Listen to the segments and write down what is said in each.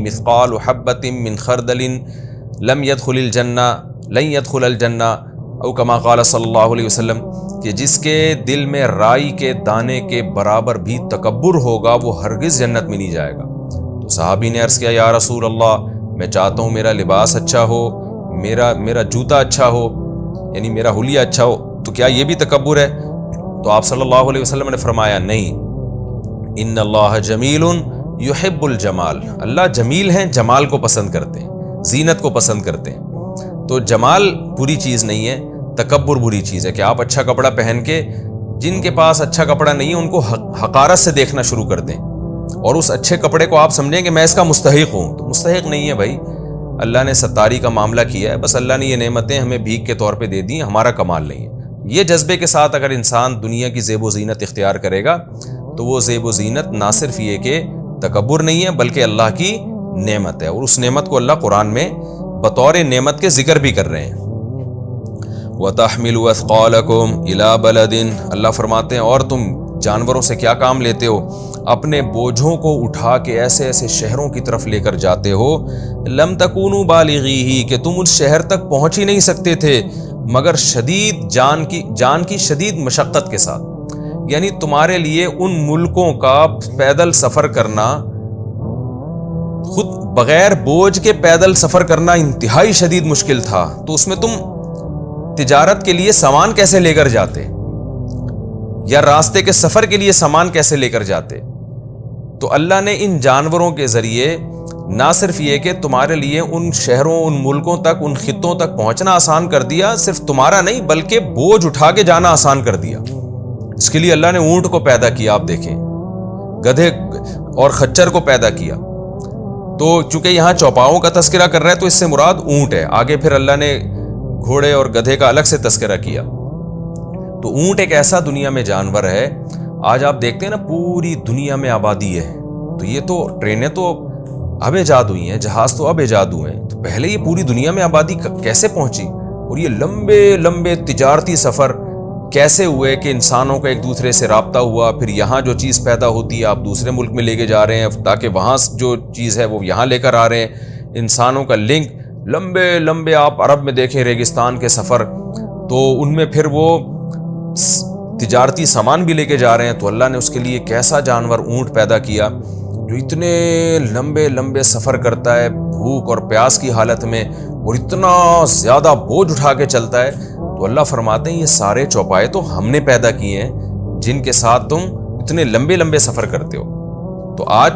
مثقال حبۃ من خردل لم يدخل الجنہ لن يدخل الجنہ، او کما قال صلی اللہ علیہ وسلم، کہ جس کے دل میں رائی کے دانے کے برابر بھی تکبر ہوگا وہ ہرگز جنت میں نہیں جائے گا۔ تو صحابی نے عرض کیا، یا رسول اللہ، میں چاہتا ہوں میرا لباس اچھا ہو، میرا جوتا اچھا ہو، یعنی میرا حلیہ اچھا ہو، تو کیا یہ بھی تکبر ہے؟ تو آپ صلی اللہ علیہ وسلم نے فرمایا، نہیں، ان اللہ جمیل یحب الجمال، اللہ جمیل ہیں، جمال کو پسند کرتے ہیں، زینت کو پسند کرتے ہیں۔ تو جمال بری چیز نہیں ہے، تکبر بری چیز ہے کہ آپ اچھا کپڑا پہن کے جن کے پاس اچھا کپڑا نہیں ہے ان کو حقارت سے دیکھنا شروع کر دیں، اور اس اچھے کپڑے کو آپ سمجھیں کہ میں اس کا مستحق ہوں، تو مستحق نہیں ہے بھائی، اللہ نے ستاری کا معاملہ کیا ہے، بس اللہ نے یہ نعمتیں ہمیں بھیک کے طور پہ دے دی، ہمارا کمال نہیں ہے۔ یہ جذبے کے ساتھ اگر انسان دنیا کی زیب و زینت اختیار کرے گا تو وہ زیب و زینت نہ صرف یہ کہ تکبر نہیں ہے بلکہ اللہ کی نعمت ہے، اور اس نعمت کو اللہ قرآن میں بطور نعمت کے ذکر بھی کر رہے ہیں۔ وَتَحْمِلُوا أَثْقَالَكُمْ إِلَىٰ بَلَدٍ، اللہ فرماتے ہیں اور تم جانوروں سے کیا کام لیتے ہو؟ اپنے بوجھوں کو اٹھا کے ایسے ایسے شہروں کی طرف لے کر جاتے ہو، لم تکونوا بالغیہ، کہ تم اس شہر تک پہنچ ہی نہیں سکتے تھے مگر شدید جان کی شدید مشقت کے ساتھ، یعنی تمہارے لیے ان ملکوں کا پیدل سفر کرنا، خود بغیر بوجھ کے پیدل سفر کرنا انتہائی شدید مشکل تھا، تو اس میں تم تجارت کے لیے سامان کیسے لے کر جاتے، یا راستے کے سفر کے لیے سامان کیسے لے کر جاتے؟ تو اللہ نے ان جانوروں کے ذریعے نہ صرف یہ کہ تمہارے لیے ان شہروں، ان ملکوں تک، ان خطوں تک پہنچنا آسان کر دیا، صرف تمہارا نہیں بلکہ بوجھ اٹھا کے جانا آسان کر دیا۔ اس کے لیے اللہ نے اونٹ کو پیدا کیا، آپ دیکھیں، گدھے اور خچر کو پیدا کیا۔ تو چونکہ یہاں چوپاؤں کا تذکرہ کر رہا ہے تو اس سے مراد اونٹ ہے، آگے پھر اللہ نے گھوڑے اور گدھے کا الگ سے تذکرہ کیا۔ تو اونٹ ایک ایسا دنیا میں جانور ہے، آج آپ دیکھتے ہیں نا پوری دنیا میں آبادی ہے، تو یہ تو ٹرینیں تو اب ایجاد ہوئی ہیں، جہاز تو اب ایجاد ہوئے ہیں، تو پہلے یہ پوری دنیا میں آبادی کیسے پہنچی، اور یہ لمبے لمبے تجارتی سفر کیسے ہوئے کہ انسانوں کا ایک دوسرے سے رابطہ ہوا، پھر یہاں جو چیز پیدا ہوتی ہے آپ دوسرے ملک میں لے کے جا رہے ہیں تاکہ وہاں جو چیز ہے وہ یہاں لے کر آ رہے ہیں، انسانوں کا لنک لمبے لمبے، آپ عرب میں دیکھیں ریگستان کے سفر، تو ان میں پھر وہ تجارتی سامان بھی لے کے جا رہے ہیں، تو اللہ نے اس کے لیے کیسا جانور اونٹ پیدا کیا جو اتنے لمبے لمبے سفر کرتا ہے بھوک اور پیاس کی حالت میں، اور اتنا زیادہ بوجھ اٹھا کے چلتا ہے۔ تو اللہ فرماتے ہیں یہ سارے چوپائے تو ہم نے پیدا کیے ہیں جن کے ساتھ تم اتنے لمبے لمبے سفر کرتے ہو۔ تو آج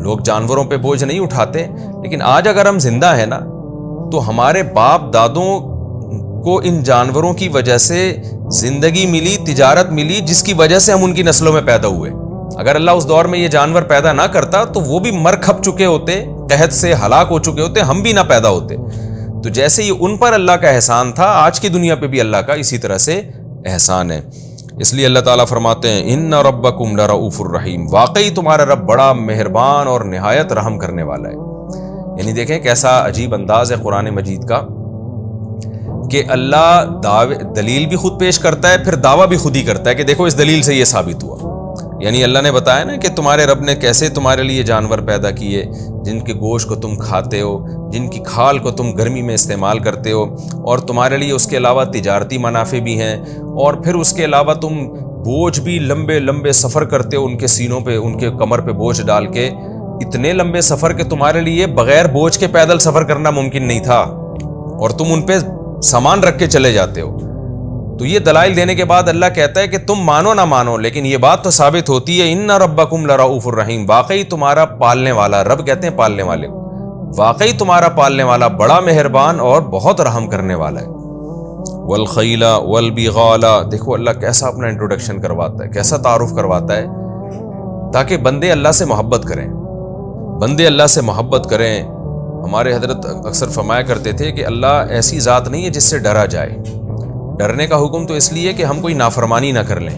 لوگ جانوروں پہ بوجھ نہیں اٹھاتے، لیکن آج اگر ہم زندہ ہیں نا تو ہمارے باپ دادوں کو ان جانوروں کی وجہ سے زندگی ملی، تجارت ملی، جس کی وجہ سے ہم ان کی نسلوں میں پیدا ہوئے۔ اگر اللہ اس دور میں یہ جانور پیدا نہ کرتا تو وہ بھی مر کھپ چکے ہوتے، قحط سے ہلاک ہو چکے ہوتے، ہم بھی نہ پیدا ہوتے۔ تو جیسے یہ ان پر اللہ کا احسان تھا، آج کی دنیا پہ بھی اللہ کا اسی طرح سے احسان ہے۔ اس لیے اللہ تعالیٰ فرماتے ہیں ان ربکم لرؤوف الرحیم، واقعی تمہارا رب بڑا مہربان اور نہایت رحم کرنے والا ہے۔ یعنی دیکھیں کیسا عجیب انداز ہے قرآن مجید کا کہ اللہ دلیل بھی خود پیش کرتا ہے، پھر دعویٰ بھی خود ہی کرتا ہے کہ دیکھو اس دلیل سے یہ ثابت ہوا۔ یعنی اللہ نے بتایا نا کہ تمہارے رب نے کیسے تمہارے لیے جانور پیدا کیے جن کے گوشت کو تم کھاتے ہو، جن کی کھال کو تم گرمی میں استعمال کرتے ہو، اور تمہارے لیے اس کے علاوہ تجارتی منافع بھی ہیں، اور پھر اس کے علاوہ تم بوجھ بھی لمبے لمبے سفر کرتے ہو، ان کے سینوں پہ، ان کے کمر پہ بوجھ ڈال کے، اتنے لمبے سفر کہ تمہارے لیے بغیر بوجھ کے پیدل سفر کرنا ممکن نہیں تھا، اور تم ان پہ سامان رکھ کے چلے جاتے ہو۔ تو یہ دلائل دینے کے بعد اللہ کہتا ہے کہ تم مانو نہ مانو لیکن یہ بات تو ثابت ہوتی ہے ان ربکم لرؤوف الرحیم، واقعی تمہارا پالنے والا، رب کہتے ہیں پالنے والے کو، واقعی تمہارا پالنے والا بڑا مہربان اور بہت رحم کرنے والا ہے۔ والخیل والبغال، دیکھو اللہ کیسا اپنا انٹروڈکشن کرواتا ہے، کیسا تعارف کرواتا ہے تاکہ بندے اللہ سے محبت کریں، بندے اللہ سے محبت کریں۔ ہمارے حضرت اکثر فرمایا کرتے تھے کہ اللہ ایسی ذات نہیں ہے جس سے ڈرا جائے، ڈرنے کا حکم تو اس لیے کہ ہم کوئی نافرمانی نہ کر لیں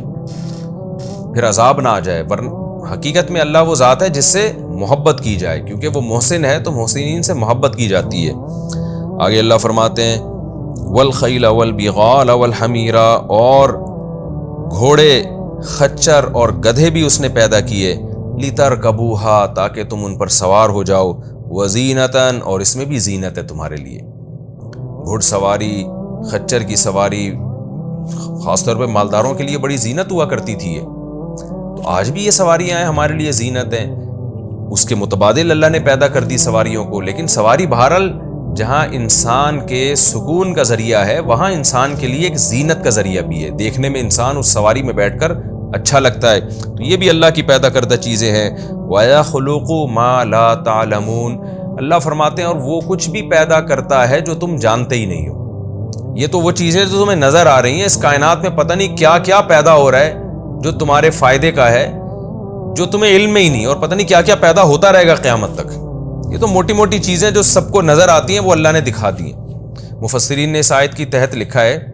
پھر عذاب نہ آ جائے، ورنہ حقیقت میں اللہ وہ ذات ہے جس سے محبت کی جائے، کیونکہ وہ محسن ہے تو محسنین سے محبت کی جاتی ہے۔ آگے اللہ فرماتے ہیں والخیل والبغال والحمیر، اور گھوڑے، خچر اور گدھے بھی اس نے پیدا کیے، لِتَرْكَبُوهَا تاکہ تم ان پر سوار ہو جاؤ، وَزِينَةً اور اس میں بھی زینت ہے تمہارے لیے۔ گھڑ سواری، خچر کی سواری خاص طور پہ مالداروں کے لیے بڑی زینت ہوا کرتی تھی یہ، تو آج بھی یہ سواریاں ہیں ہمارے لیے زینت ہیں۔ اس کے متبادل اللہ نے پیدا کر دی سواریوں کو، لیکن سواری بہرحال جہاں انسان کے سکون کا ذریعہ ہے وہاں انسان کے لیے ایک زینت کا ذریعہ بھی ہے، دیکھنے میں انسان اس سواری میں بیٹھ کر اچھا لگتا ہے، تو یہ بھی اللہ کی پیدا کردہ چیزیں ہیں۔ وَيَخْلُقُ مَا لَا تَعْلَمُونَ اللہ فرماتے ہیں اور وہ کچھ بھی پیدا کرتا ہے جو تم جانتے ہی نہیں ہو۔ یہ تو وہ چیزیں جو تمہیں نظر آ رہی ہیں، اس کائنات میں پتہ نہیں کیا کیا پیدا ہو رہا ہے جو تمہارے فائدے کا ہے، جو تمہیں علم میں ہی نہیں، اور پتہ نہیں کیا کیا پیدا ہوتا رہے گا قیامت تک۔ یہ تو موٹی موٹی چیزیں جو سب کو نظر آتی ہیں وہ اللہ نے دکھا دی ہیں۔ مفسرین نے اس آیت کی تحت لکھا ہے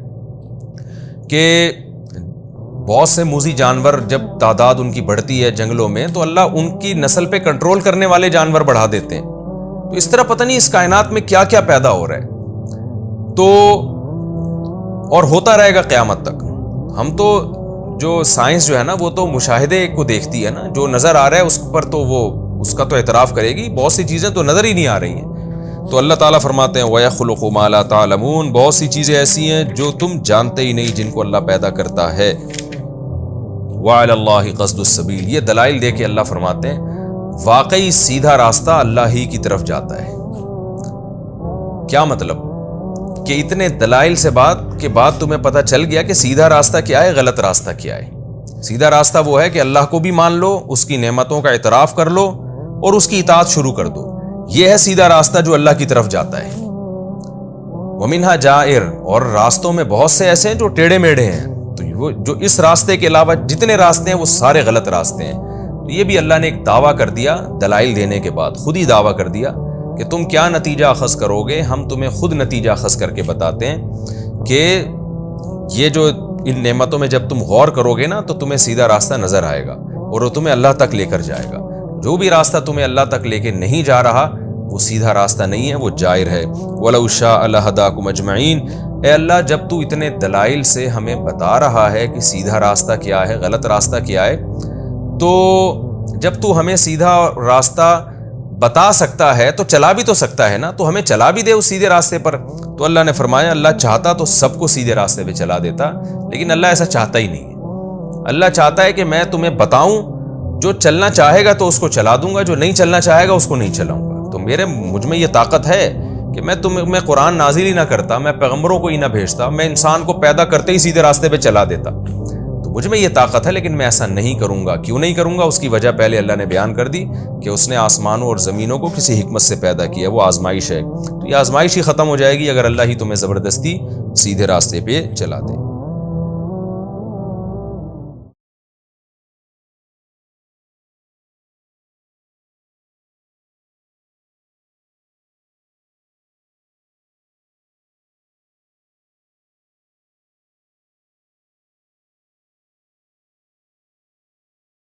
کہ بہت سے موذی جانور جب تعداد ان کی بڑھتی ہے جنگلوں میں تو اللہ ان کی نسل پہ کنٹرول کرنے والے جانور بڑھا دیتے ہیں، تو اس طرح پتہ نہیں اس کائنات میں کیا کیا پیدا ہو رہا ہے، تو اور ہوتا رہے گا قیامت تک۔ ہم تو جو سائنس جو ہے نا وہ تو مشاہدے کو دیکھتی ہے نا، جو نظر آ رہا ہے اس پر تو وہ اس کا تو اعتراف کرے گی، بہت سی چیزیں تو نظر ہی نہیں آ رہی ہیں۔ تو اللہ تعالیٰ فرماتے ہیں وَيَخْلُقُ مَا لَا تَعْلَمُونَ بہت سی چیزیں ایسی ہیں جو تم جانتے ہی نہیں، جن کو اللہ پیدا کرتا ہے۔ وَعَلَى اللَّهِ قَصْدُ السَّبِيلِ یہ دلائل دے کے اللہ فرماتے ہیں واقعی سیدھا راستہ اللہ ہی کی طرف جاتا ہے۔ کیا مطلب کہ اتنے دلائل سے کے بعد تمہیں پتہ چل گیا کہ سیدھا راستہ کیا ہے، غلط راستہ کیا ہے۔ سیدھا راستہ وہ ہے کہ اللہ کو بھی مان لو، اس کی نعمتوں کا اعتراف کر لو اور اس کی اطاعت شروع کر دو، یہ ہے سیدھا راستہ جو اللہ کی طرف جاتا ہے۔ وَمِنْهَا جَائِرٌ اور راستوں میں بہت سے ایسے ہیں جو ٹیڑھے میڑھے ہیں، تو وہ جو اس راستے کے علاوہ جتنے راستے ہیں وہ سارے غلط راستے ہیں۔ تو یہ بھی اللہ نے ایک دعویٰ کر دیا دلائل دینے کے بعد، خود ہی دعویٰ کر دیا کہ تم کیا نتیجہ اخذ کرو گے، ہم تمہیں خود نتیجہ اخذ کر کے بتاتے ہیں کہ یہ جو ان نعمتوں میں جب تم غور کرو گے نا تو تمہیں سیدھا راستہ نظر آئے گا اور وہ تمہیں اللہ تک لے کر جائے گا۔ جو بھی راستہ تمہیں اللہ تک لے کے نہیں جا رہا وہ سیدھا راستہ نہیں ہے، وہ جائر ہے۔ وَلَوْ شَاءَ لَهَدَاكُمْ أَجْمَعِينَ اے اللہ جب تو اتنے دلائل سے ہمیں بتا رہا ہے کہ سیدھا راستہ کیا ہے، غلط راستہ کیا ہے، تو جب تو ہمیں سیدھا راستہ بتا سکتا ہے تو چلا بھی تو سکتا ہے نا، تو ہمیں چلا بھی دے اس سیدھے راستے پر۔ تو اللہ نے فرمایا اللہ چاہتا تو سب کو سیدھے راستے پہ چلا دیتا، لیکن اللہ ایسا چاہتا ہی نہیں ہے۔ اللہ چاہتا ہے کہ میں تمہیں بتاؤں، جو چلنا چاہے گا تو اس کو چلا دوں گا، جو نہیں چلنا چاہے گا اس کو نہیں چلاؤں گا۔ تو مجھ میں یہ طاقت ہے کہ میں قرآن نازل ہی نہ کرتا، میں پیغمبروں کو ہی نہ بھیجتا، میں انسان کو پیدا کرتے ہی سیدھے راستے پہ چلا دیتا۔ تو مجھ میں یہ طاقت ہے، لیکن میں ایسا نہیں کروں گا۔ کیوں نہیں کروں گا؟ اس کی وجہ پہلے اللہ نے بیان کر دی کہ اس نے آسمانوں اور زمینوں کو کسی حکمت سے پیدا کیا، وہ آزمائش ہے۔ تو یہ آزمائش ہی ختم ہو جائے گی اگر اللہ ہی تمہیں زبردستی سیدھے راستے پہ چلا دے۔